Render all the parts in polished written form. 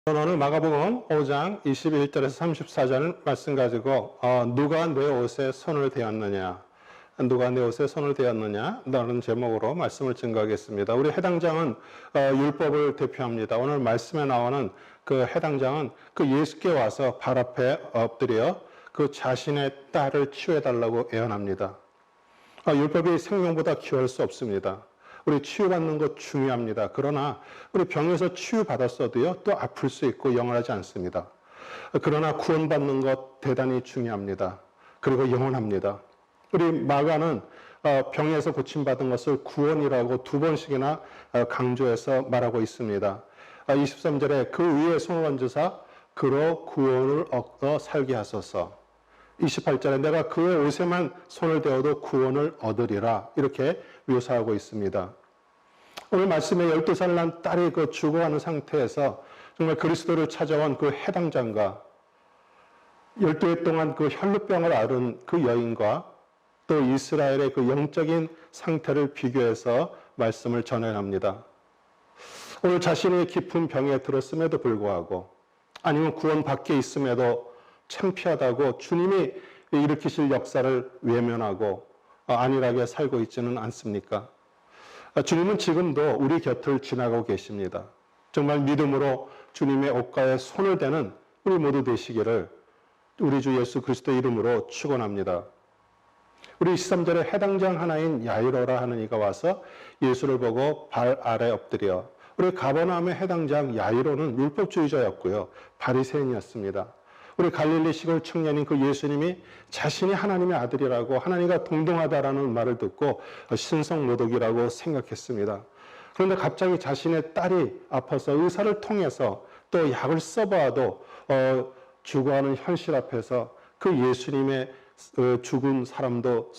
오늘 마가복음 5장 21절에서 34절 말씀 가지고 누가 내 옷에 손을 대었느냐, 누가 내 옷에 손을 대었느냐 라는 제목으로 말씀을 증거하겠습니다. 우리 해당장은 율법을 대표합니다. 오늘 말씀에 나오는 그 해당장은 그 예수께 와서 발 앞에 엎드려 그 자신의 딸을 치유해달라고 애원합니다. 율법이 생명보다 귀할 수 없습니다. 우리 치유받는 것 중요합니다. 그러나 우리 병에서 치유받았어도요, 또 아플 수 있고 영원하지 않습니다. 그러나 구원받는 것 대단히 중요합니다. 그리고 영원합니다. 우리 마가는 병에서 고침받은 것을 구원이라고 두 번씩이나 강조해서 말하고 있습니다. 23절에 그 위에 손을 얹으사 그로 구원을 얻어 살게 하소서. 28절에 내가 그의 옷에만 손을 대어도 구원을 얻으리라, 이렇게 묘사하고 있습니다. 오늘 말씀에 12살 난 딸이 그 죽어가는 상태에서 정말 그리스도를 찾아온 그 해당장과 12해 동안 그 혈루병을 앓은 그 여인과 또 이스라엘의 그 영적인 상태를 비교해서 말씀을 전해합니다. 오늘 자신이 깊은 병에 들었음에도 불구하고, 아니면 구원 밖에 있음에도 창피하다고 주님이 일으키실 역사를 외면하고 안일하게 살고 있지는 않습니까? 주님은 지금도 우리 곁을 지나고 계십니다. 정말 믿음으로 주님의 옷가에 손을 대는 우리 모두 되시기를 우리 주 예수 그리스도의 이름으로 축원합니다. 우리 23절에 해당장 하나인 야이로라 하는 이가 와서 예수를 보고 발 아래 엎드려, 우리 가버나움의 해당장 야이로는 율법주의자였고요, 바리새인이었습니다. 우리 갈릴리 시골 청년인 그 예수님이 자신이 하나님의 아들이라고, 하나님과 동등하다라는 말을 듣고 신성모독이라고 생각했습니다. 그런데 갑자기 자신의 딸이 아파서 의사를 통해서 또 약을 써봐도 죽어가는 현실 앞에서 그 예수님의 죽은 사람도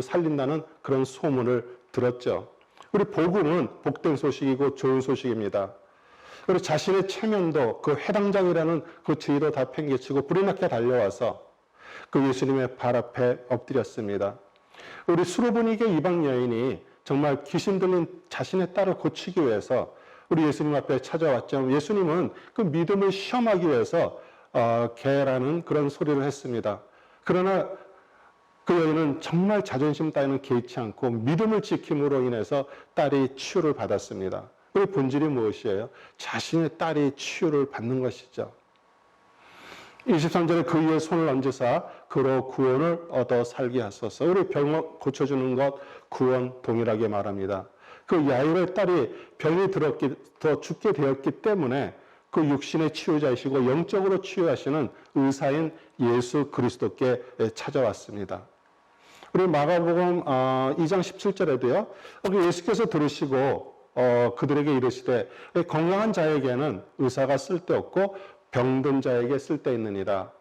살린다는 그런 소문을 들었죠. 우리 복음은 복된 소식이고 좋은 소식입니다. 그리고 자신의 체면도 그 해당장이라는 그 죄로 다 팽개치고 불이 나게 달려와서 그 예수님의 발 앞에 엎드렸습니다. 우리 수로보니게 이방 여인이 정말 귀신 들린 자신의 딸을 고치기 위해서 우리 예수님 앞에 찾아왔죠. 예수님은 그 믿음을 시험하기 위해서 개라는 그런 소리를 했습니다. 그러나 그 여인은 정말 자존심 따위는 개의치 않고 믿음을 지킴으로 인해서 딸이 치유를 받았습니다. 우리 본질이 무엇이에요? 자신의 딸이 치유를 받는 것이죠. 23절에 그 위에 손을 얹으사 그로 구원을 얻어 살게 하소서. 우리 병을 고쳐주는 것 구원 동일하게 말합니다. 그 야이로의 딸이 병이 더 죽게 되었기 때문에 그 육신의 치유자이시고 영적으로 치유하시는 의사인 예수 그리스도께 찾아왔습니다. 우리 마가복음 2장 17절에도요, 예수께서 들으시고 그들에게 이르시되 건강한 자에게는 의사가 쓸데없고 병든 자에게 쓸데있느니라.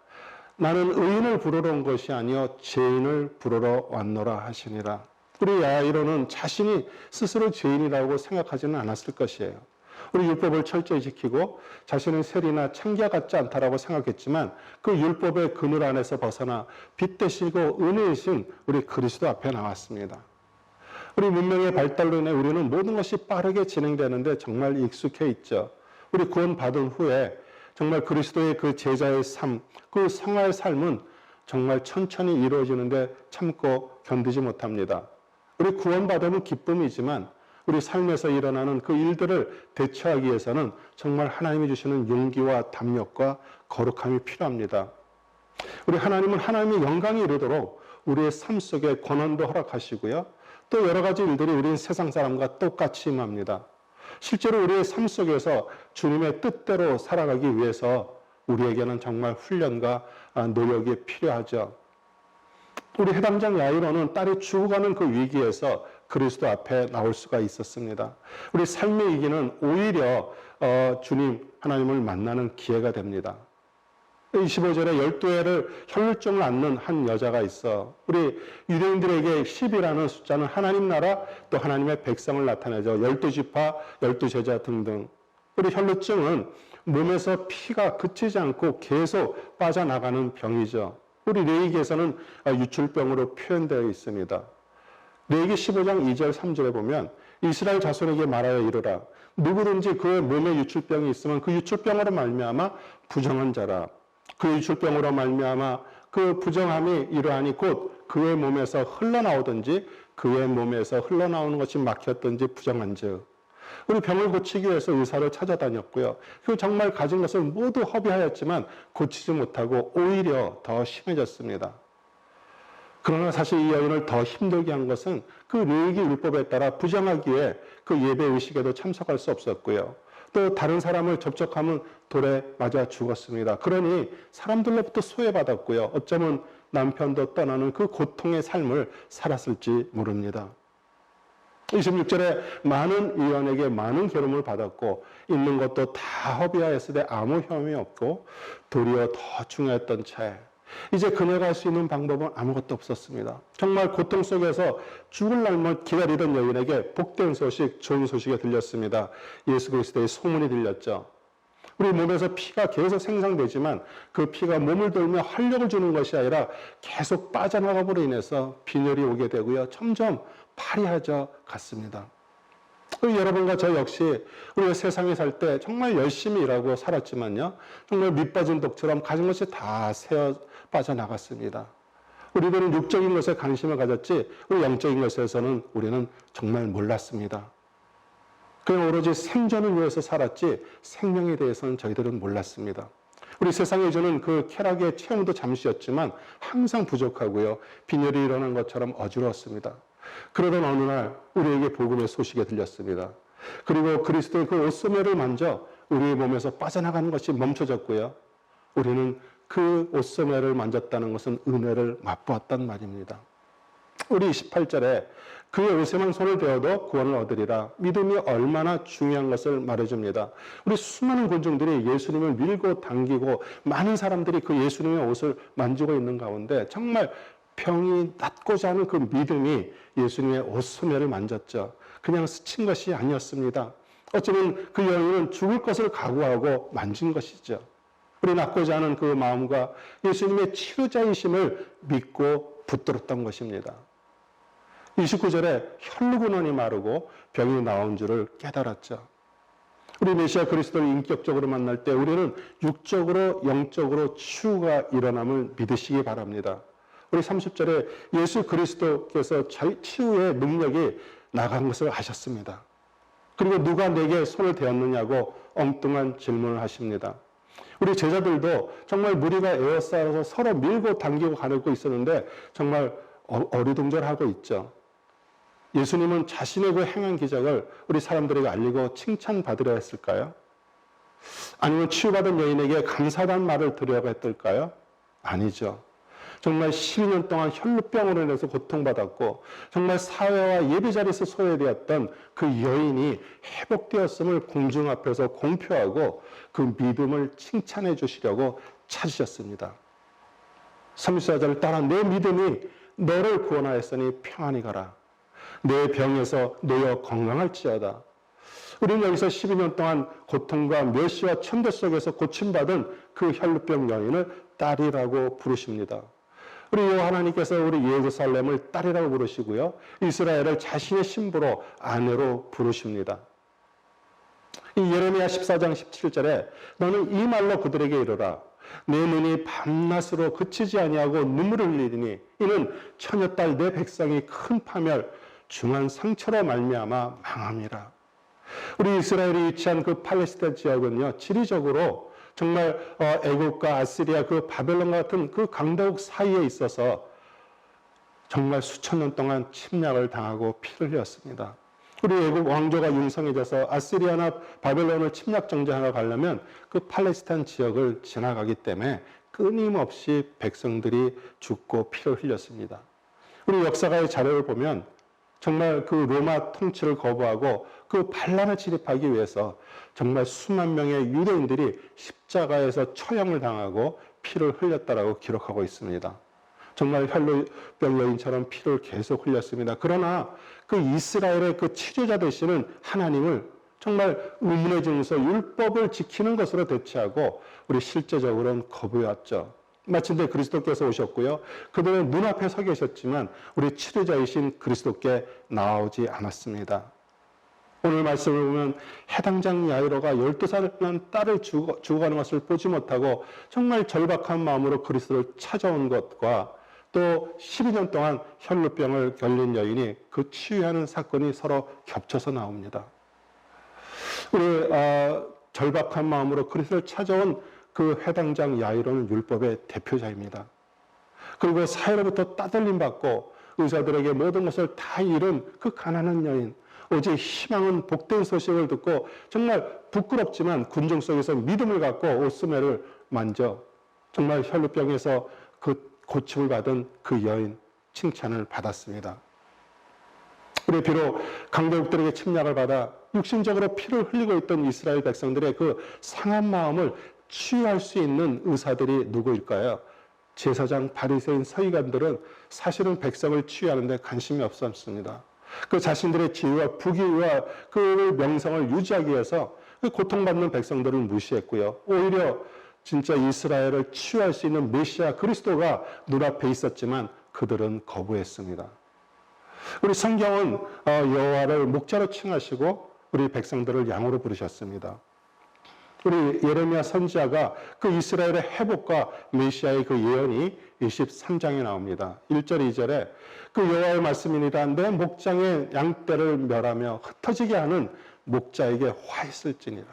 나는 의인을 부르러 온 것이 아니요 죄인을 부르러 왔노라 하시니라. 우리 야이로는 자신이 스스로 죄인이라고 생각하지는 않았을 것이에요. 우리 율법을 철저히 지키고 자신은 세리나 창기와 같지 않다라고 생각했지만 그 율법의 그늘 안에서 벗어나 빛 되시고 은혜이신 우리 그리스도 앞에 나왔습니다. 우리 문명의 발달로 인해 우리는 모든 것이 빠르게 진행되는데 정말 익숙해 있죠. 우리 구원받은 후에 정말 그리스도의 그 제자의 삶, 그 생활 삶은 정말 천천히 이루어지는데 참고 견디지 못합니다. 우리 구원받으면 기쁨이지만 우리 삶에서 일어나는 그 일들을 대처하기 위해서는 정말 하나님이 주시는 용기와 담력과 거룩함이 필요합니다. 우리 하나님은 하나님의 영광이 이르도록 우리의 삶 속에 권한도 허락하시고요, 또 여러 가지 일들이 우리는 세상 사람과 똑같이 임합니다. 실제로 우리의 삶 속에서 주님의 뜻대로 살아가기 위해서 우리에게는 정말 훈련과 노력이 필요하죠. 우리 해당장 야이로는 딸이 죽어가는 그 위기에서 그리스도 앞에 나올 수가 있었습니다. 우리 삶의 위기는 오히려 주님 하나님을 만나는 기회가 됩니다. 25절에 12해를 혈루증을 앓는 한 여자가 있어. 우리 유대인들에게 10이라는 숫자는 하나님 나라 또 하나님의 백성을 나타내죠. 12지파, 12제자 등등. 우리 혈루증은 몸에서 피가 그치지 않고 계속 빠져나가는 병이죠. 우리 레위기에서는 유출병으로 표현되어 있습니다. 레위기 15장 2절 3절에 보면 이스라엘 자손에게 말하여 이르라. 누구든지 그의 몸에 유출병이 있으면 그 유출병으로 말미암아 부정한 자라. 그 유출병으로 말미암아 그 부정함이 이러하니 곧 그의 몸에서 흘러나오든지 그의 몸에서 흘러나오는 것이 막혔든지 부정한즉. 우리 병을 고치기 위해서 의사를 찾아다녔고요. 그 정말 가진 것을 모두 허비하였지만 고치지 못하고 오히려 더 심해졌습니다. 그러나 사실 이 여인을 더 힘들게 한 것은 그 레위기 율법에 따라 부정하기에 그 예배 의식에도 참석할 수 없었고요. 또 다른 사람을 접촉하면 돌에 맞아 죽었습니다. 그러니 사람들로부터 소외받았고요. 어쩌면 남편도 떠나는 그 고통의 삶을 살았을지 모릅니다. 26절에 많은 의원에게 많은 괴로움을 받았고 있는 것도 다 허비하였으되 아무 혐의 없고 도리어 더 중요했던 차에 이제 그녀가 할 수 있는 방법은 아무것도 없었습니다. 정말 고통 속에서 죽을 날만 기다리던 여인에게 복된 소식, 좋은 소식이 들렸습니다. 예수 그리스도의 소문이 들렸죠. 우리 몸에서 피가 계속 생성되지만 그 피가 몸을 돌며 활력을 주는 것이 아니라 계속 빠져나감으로 인해서 빈혈이 오게 되고요. 점점 파리해져 갔습니다. 여러분과 저 역시 우리가 세상에 살 때 정말 열심히 일하고 살았지만요. 정말 밑빠진 독처럼 가진 것이 다 새어 빠져나갔습니다. 우리들은 육적인 것에 관심을 가졌지 우리 영적인 것에서는 우리는 정말 몰랐습니다. 그냥 오로지 생존을 위해서 살았지 생명에 대해서는 저희들은 몰랐습니다. 우리 세상에 주는 그 쾌락의 체험도 잠시였지만 항상 부족하고요. 빈혈이 일어난 것처럼 어지러웠습니다. 그러던 어느 날 우리에게 복음의 소식이 들렸습니다. 그리고 그리스도의 그 옷소매를 만져 우리의 몸에서 빠져나가는 것이 멈춰졌고요. 우리는 그 옷소매를 만졌다는 것은 은혜를 맛보았단 말입니다. 우리 28절에 그의 옷에만 손을 대어도 구원을 얻으리라. 믿음이 얼마나 중요한 것을 말해줍니다. 우리 수많은 군중들이 예수님을 밀고 당기고 많은 사람들이 그 예수님의 옷을 만지고 있는 가운데 정말 병이 낫고자 하는 그 믿음이 예수님의 옷소매를 만졌죠. 그냥 스친 것이 아니었습니다. 어쩌면 그 여인은 죽을 것을 각오하고 만진 것이죠. 우리 낫고자 하는 그 마음과 예수님의 치료자이심을 믿고 붙들었던 것입니다. 29절에 혈루근원이 마르고 병이 나온 줄을 깨달았죠. 우리 메시아 그리스도를 인격적으로 만날 때 우리는 육적으로 영적으로 치유가 일어남을 믿으시기 바랍니다. 우리 30절에 예수 그리스도께서 치유의 능력이 나간 것을 아셨습니다. 그리고 누가 내게 손을 대었느냐고 엉뚱한 질문을 하십니다. 우리 제자들도 정말 무리가 에워싸여서 서로 밀고 당기고 가고 있었는데 정말 어리둥절하고 있죠. 예수님은 자신의 그 행한 기적을 우리 사람들에게 알리고 칭찬받으려 했을까요? 아니면 치유받은 여인에게 감사하다는 말을 드려야 했을까요? 아니죠. 정말 12년 동안 혈루병으로 인해서 고통받았고 정말 사회와 예배자리에서 소외되었던 그 여인이 회복되었음을 공중 앞에서 공표하고 그 믿음을 칭찬해 주시려고 찾으셨습니다. 34절을 따라 내 믿음이 너를 구원하였으니 평안히 가라. 내 병에서 놓여 건강할지어다. 우리는 여기서 12년 동안 고통과 멸시와 천대 속에서 고침받은 그 혈루병 여인을 딸이라고 부르십니다. 우리 하나님께서 우리 예루살렘을 딸이라고 부르시고요. 이스라엘을 자신의 신부로 아내로 부르십니다. 이 예레미야 14장 17절에 너는 이 말로 그들에게 이르라. 내 눈이 밤낮으로 그치지 아니하고 눈물을 흘리니 이는 처녀딸 내 백성이 큰 파멸 중한 상처로 말미암아 망함이라. 우리 이스라엘이 위치한 그 팔레스타인 지역은요. 지리적으로 정말 애국과 아시리아 그 바벨론 같은 그 강대국 사이에 있어서 정말 수천 년 동안 침략을 당하고 피를 흘렸습니다. 우리 애국 왕조가 융성해져서 아시리아나 바벨론을 침략 정죄하러 가려면 그 팔레스타인 지역을 지나가기 때문에 끊임없이 백성들이 죽고 피를 흘렸습니다. 우리 역사가의 자료를 보면 정말 그 로마 통치를 거부하고 그 반란을 진입하기 위해서 정말 수만 명의 유대인들이 십자가에서 처형을 당하고 피를 흘렸다라고 기록하고 있습니다. 정말 혈루병 여인처럼 피를 계속 흘렸습니다. 그러나 그 이스라엘의 그 치료자 되시는 하나님을 정말 의문의 증서 율법을 지키는 것으로 대체하고 우리 실제적으로는 거부해왔죠. 마침내 그리스도께서 오셨고요. 그들의 눈앞에 서 계셨지만 우리 치료자이신 그리스도께 나오지 않았습니다. 오늘 말씀을 보면 해당장 야이로가 12살 난 딸을 죽어가는 것을 보지 못하고 정말 절박한 마음으로 그리스도를 찾아온 것과 또 12년 동안 혈루병을 걸린 여인이 그 치유하는 사건이 서로 겹쳐서 나옵니다. 우리 절박한 마음으로 그리스도를 찾아온 그 해당장 야이로는 율법의 대표자입니다. 그리고 사회로부터 따돌림 받고 의사들에게 모든 것을 다 잃은 그 가난한 여인, 오직 희망은 복된 소식을 듣고 정말 부끄럽지만 군중 속에서 믿음을 갖고 옷소매를 만져 정말 혈루병에서 그 고침을 받은 그 여인 칭찬을 받았습니다. 우리 비록 강대국들에게 침략을 받아 육신적으로 피를 흘리고 있던 이스라엘 백성들의 그 상한 마음을 치유할 수 있는 의사들이 누구일까요? 제사장, 바리새인, 서기관들은 사실은 백성을 치유하는 데 관심이 없었습니다. 그 자신들의 지위와 부귀와 그 명성을 유지하기 위해서 그 고통받는 백성들을 무시했고요. 오히려 진짜 이스라엘을 치유할 수 있는 메시아 그리스도가 눈앞에 있었지만 그들은 거부했습니다. 우리 성경은 여호와를 목자로 칭하시고 우리 백성들을 양으로 부르셨습니다. 우리 예레미야 선지자가 그 이스라엘의 회복과 메시아의 그 예언이 23장에 나옵니다. 1절, 2절에 그 여호와의 말씀이니라 내 목장의 양떼를 멸하며 흩어지게 하는 목자에게 화 있을지니라.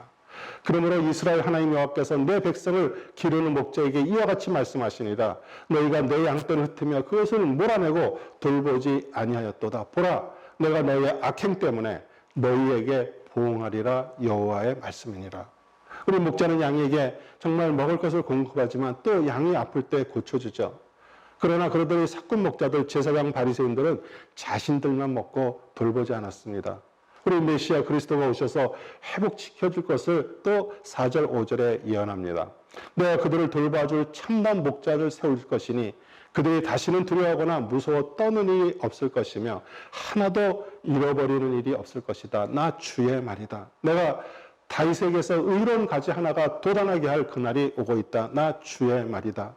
그러므로 이스라엘 하나님 여호와께서 내 백성을 기르는 목자에게 이와 같이 말씀하시니라. 너희가 내 양떼를 흩으며 그것을 몰아내고 돌보지 아니하였도다. 보라, 내가 너희의 악행 때문에 너희에게 보응하리라. 여호와의 말씀이니라. 우리 목자는 양에게 정말 먹을 것을 공급하지만 또 양이 아플 때 고쳐주죠. 그러나 그러더니 사꾼 목자들, 제사장, 바리새인들은 자신들만 먹고 돌보지 않았습니다. 우리 메시아 그리스도가 오셔서 회복시켜줄 것을 또 4절, 5절에 예언합니다. 내가 그들을 돌봐줄 참난 목자를 세울 것이니 그들이 다시는 두려워하거나 무서워 떠는 일이 없을 것이며 하나도 잃어버리는 일이 없을 것이다. 나 주의 말이다. 내가 다윗에게서 의로운 가지 하나가 돋아나게 할 그날이 오고 있다. 나 주의 말이다.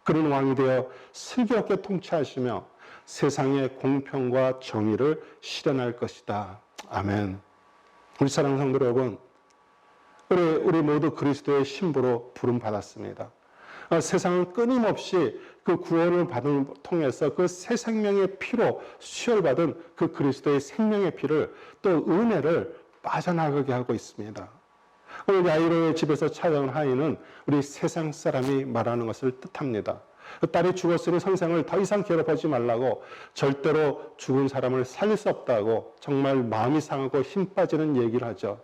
그런 왕이 되어 슬기롭게 통치하시며 세상의 공평과 정의를 실현할 것이다. 아멘. 우리 사랑하는 성도 여러분, 우리 모두 그리스도의 신부로 부름받았습니다. 세상은 끊임없이 그 구원을 통해서 그 새 생명의 피로 수혈받은 그 그리스도의 생명의 피를 또 은혜를 빠져나가게 하고 있습니다. 오늘 야이로의 집에서 찾아온 하인은 우리 세상 사람이 말하는 것을 뜻합니다. 딸이 죽었으니 선생을 더 이상 괴롭히지 말라고, 절대로 죽은 사람을 살릴 수 없다고 정말 마음이 상하고 힘 빠지는 얘기를 하죠.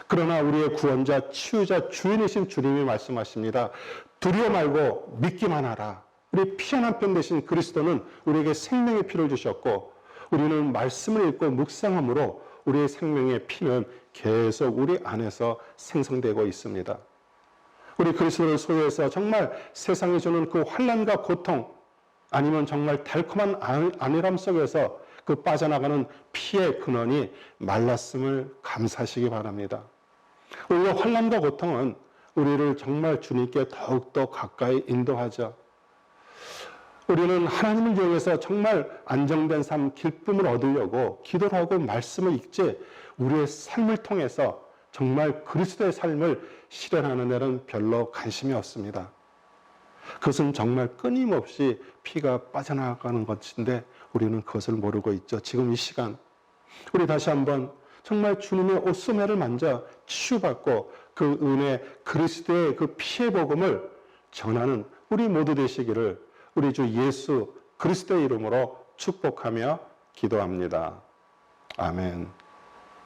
그러나 우리의 구원자, 치유자, 주인이신 주님이 말씀하십니다. 두려워 말고 믿기만 하라. 우리 피한 편 대신 그리스도는 우리에게 생명의 피를 주셨고 우리는 말씀을 읽고 묵상함으로 우리의 생명의 피는 계속 우리 안에서 생성되고 있습니다. 우리 그리스도를 소유해서 정말 세상이 주는 그 환난과 고통, 아니면 정말 달콤한 안일함 속에서 그 빠져나가는 피의 근원이 말랐음을 감사하시기 바랍니다. 오히려 환난과 고통은 우리를 정말 주님께 더욱더 가까이 인도하죠. 우리는 하나님을 이용해서 정말 안정된 삶, 기쁨을 얻으려고 기도를 하고 말씀을 읽지, 우리의 삶을 통해서 정말 그리스도의 삶을 실현하는 데는 별로 관심이 없습니다. 그것은 정말 끊임없이 피가 빠져나가는 것인데 우리는 그것을 모르고 있죠. 지금 이 시간 우리 다시 한번 정말 주님의 옷소매를 만져 치유받고 그 은혜, 그리스도의 그 피의 복음을 전하는 우리 모두 되시기를 우리 주 예수 그리스도의 이름으로 축복하며 기도합니다. 아멘.